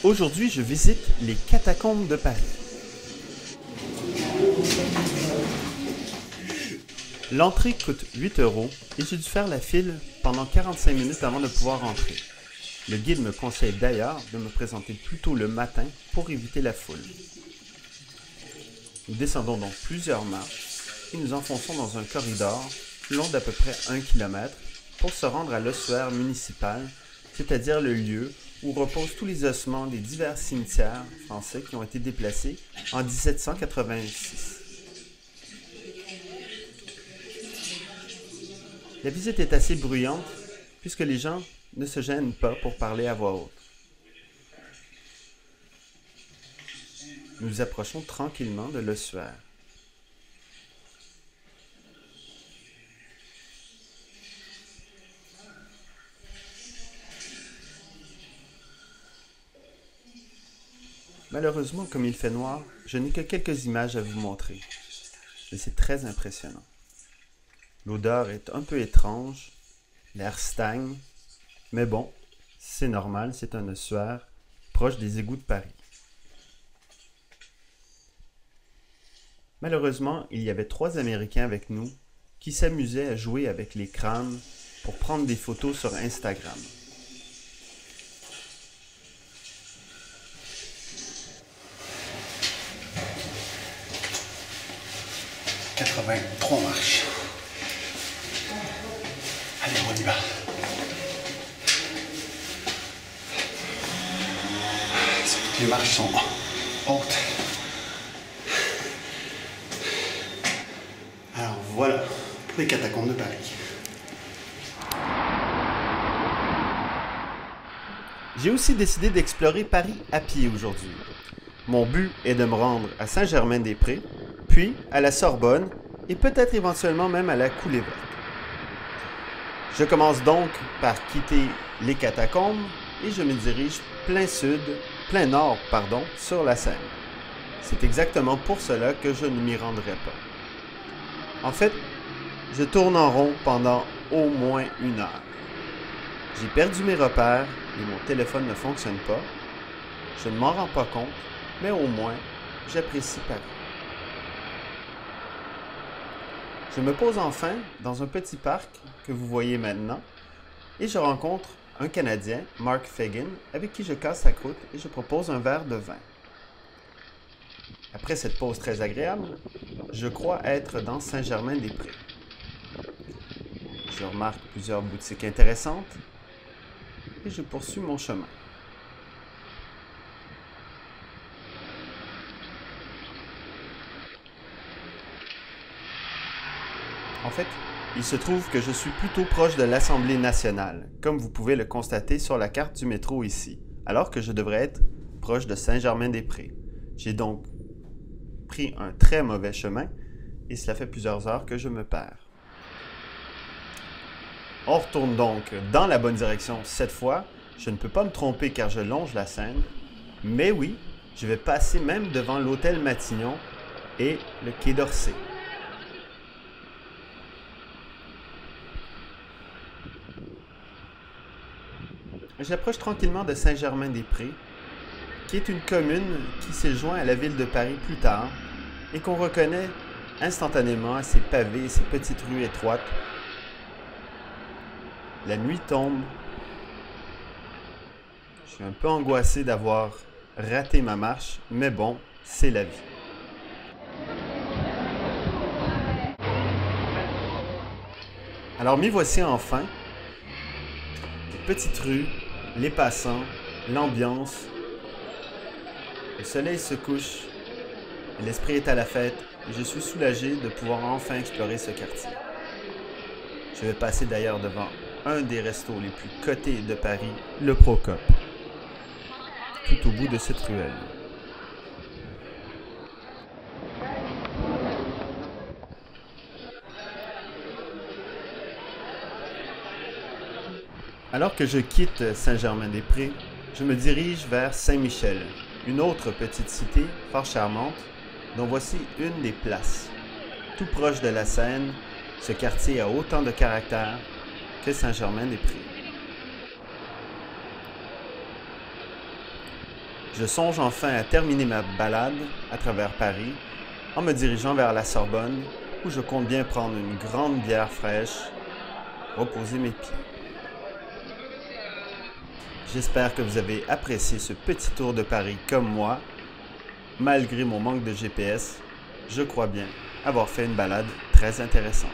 Aujourd'hui, je visite les catacombes de Paris. L'entrée coûte 8 € et j'ai dû faire la file pendant 45 minutes avant de pouvoir entrer. Le guide me conseille d'ailleurs de me présenter plus tôt le matin pour éviter la foule. Nous descendons donc plusieurs marches et nous enfonçons dans un corridor long d'à peu près 1 km pour se rendre à l'ossuaire municipal, c'est-à-dire le lieu où reposent tous les ossements des divers cimetières français qui ont été déplacés en 1786. La visite est assez bruyante puisque les gens ne se gênent pas pour parler à voix haute. Nous nous approchons tranquillement de l'ossuaire. Malheureusement, comme il fait noir, je n'ai que quelques images à vous montrer. Mais c'est très impressionnant. L'odeur est un peu étrange, l'air stagne, mais bon, c'est normal, c'est un ossuaire proche des égouts de Paris. Malheureusement, il y avait 3 Américains avec nous qui s'amusaient à jouer avec les crânes pour prendre des photos sur Instagram. Trois marches. Allez, on y va. Toutes les marches sont hautes. Alors voilà pour les catacombes de Paris. J'ai aussi décidé d'explorer Paris à pied aujourd'hui. Mon but est de me rendre à Saint-Germain-des-Prés, puis à la Sorbonne et peut-être éventuellement même à la Coulée Verte. Je commence donc par quitter les catacombes et je me dirige plein nord, sur la Seine. C'est exactement pour cela que je ne m'y rendrai pas. En fait, je tourne en rond pendant au moins 1 heure. J'ai perdu mes repères et mon téléphone ne fonctionne pas. Je ne m'en rends pas compte, mais au moins, j'apprécie Paris. Je me pose enfin dans un petit parc que vous voyez maintenant et je rencontre un Canadien, Mark Fagan, avec qui je casse la croûte et je propose un verre de vin. Après cette pause très agréable, je crois être dans Saint-Germain-des-Prés. Je remarque plusieurs boutiques intéressantes et je poursuis mon chemin. En fait, il se trouve que je suis plutôt proche de l'Assemblée nationale, comme vous pouvez le constater sur la carte du métro ici, alors que je devrais être proche de Saint-Germain-des-Prés. J'ai donc pris un très mauvais chemin et cela fait plusieurs heures que je me perds. On retourne donc dans la bonne direction cette fois. Je ne peux pas me tromper car je longe la Seine, mais oui, je vais passer même devant l'hôtel Matignon et le quai d'Orsay. J'approche tranquillement de Saint-Germain-des-Prés, qui est une commune qui s'est jointe à la ville de Paris plus tard et qu'on reconnaît instantanément à ses pavés et ses petites rues étroites. La nuit tombe. Je suis un peu angoissé d'avoir raté ma marche, mais bon, c'est la vie. Alors m'y voici enfin. Les petites rues, les passants, l'ambiance. Le soleil se couche, l'esprit est à la fête et je suis soulagé de pouvoir enfin explorer ce quartier. Je vais passer d'ailleurs devant un des restos les plus cotés de Paris, le Procope, tout au bout de cette ruelle. Alors que je quitte Saint-Germain-des-Prés, je me dirige vers Saint-Michel, une autre petite cité fort charmante, dont voici une des places. Tout proche de la Seine, ce quartier a autant de caractère que Saint-Germain-des-Prés. Je songe enfin à terminer ma balade à travers Paris en me dirigeant vers la Sorbonne où je compte bien prendre une grande bière fraîche, reposer mes pieds. J'espère que vous avez apprécié ce petit tour de Paris comme moi. Malgré mon manque de GPS, je crois bien avoir fait une balade très intéressante.